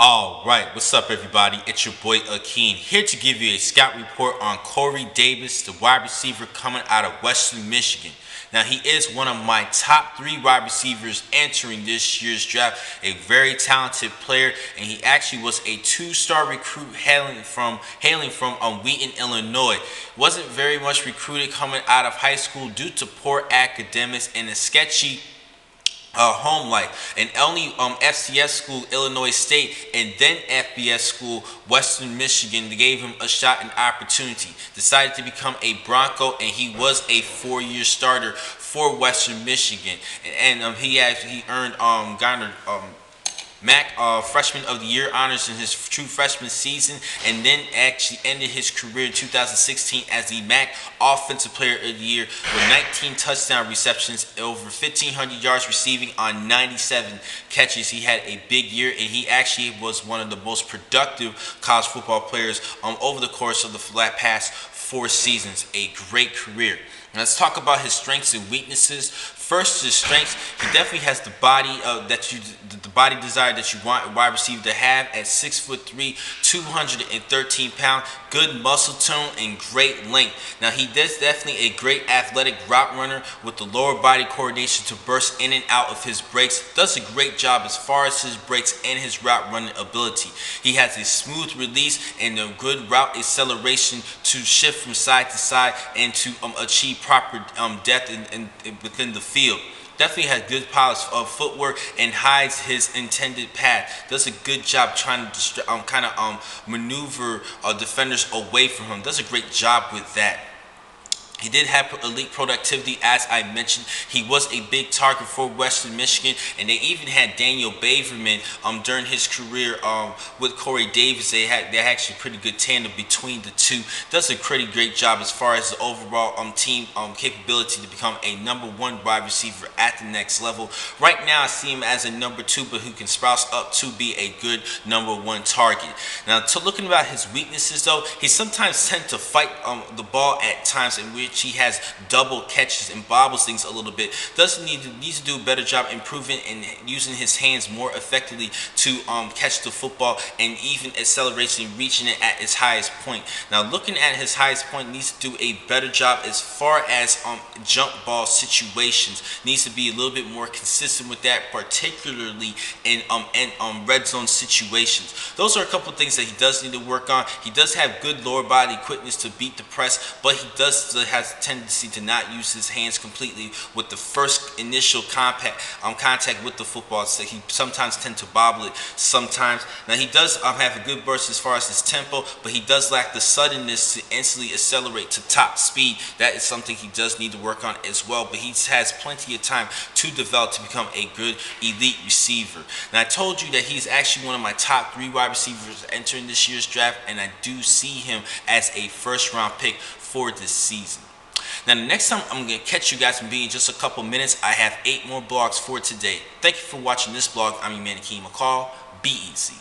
All right, what's up, everybody? It's your boy Akeem here to give you a scout report on Corey Davis, the wide receiver coming out of Western Michigan. Now, he is one of my top 3 wide receivers entering this year's draft. A very talented player, and he actually was a 2-star recruit hailing from Wheaton, Illinois. Wasn't very much recruited coming out of high school due to poor academics and a sketchy home life, and only FCS school Illinois State and then FBS school Western Michigan gave him a shot and opportunity. Decided to become a Bronco, and he was a 4-year starter for Western Michigan, and he earned garnered MAC Freshman of the Year honors in his true freshman season, and then actually ended his career in 2016 as the MAC Offensive Player of the Year with 19 touchdown receptions, over 1,500 yards receiving on 97 catches. He had a big year, and he actually was one of the most productive college football players over the course of the past 4 seasons. A great career. Now, let's talk about his strengths and weaknesses. First, his strengths. He definitely has the body the body desire that you want a wide receiver to have at 6'3", 213 pounds. Good muscle tone and great length. Now, he is definitely a great athletic route runner with the lower body coordination to burst in and out of his breaks. Does a great job as far as his breaks and his route running ability. He has a smooth release and a good route acceleration to shift from side to side and to achieve proper depth within the field. Definitely has good polished footwork and hides his intended path. Does a good job trying to maneuver defenders away from him. Does a great job with that. He did have elite productivity, as I mentioned. He was a big target for Western Michigan, and they even had Daniel Baverman during his career with Corey Davis. They had actually pretty good tandem between the two. Does a pretty great job as far as the overall team capability to become a #1 wide receiver at the next level. Right now, I see him as a #2, but who can sprout up to be a good #1 target. Now, to looking about his weaknesses, though, he sometimes tends to fight the ball at times in which he has double catches and bobbles things a little bit. Needs to do a better job improving and using his hands more effectively to catch the football and even acceleration, reaching it at its highest point. Now, looking at his highest point, needs to do a better job as far as jump ball situations. Needs to be a little bit more consistent with that, particularly in red zone situations. Those are a couple of things that he does need to work on. He does have good lower body quickness to beat the press, but he does has a tendency to not use his hands completely with the first initial contact with the football. So he sometimes tends to bobble it sometimes. Now, he does have a good burst as far as his tempo, but he does lack the suddenness to instantly accelerate to top speed. That is something he does need to work on as well, but he has plenty of time to develop to become a good elite receiver. Now, I told you that he's actually one of my top 3 wide receivers entering this year's draft, and I do see him as a first-round pick for this season. Now, the next time I'm going to catch you guys in just a couple minutes. I have 8 more blogs for today. Thank you for watching this blog. I'm your man, Akeem McCall. Be easy.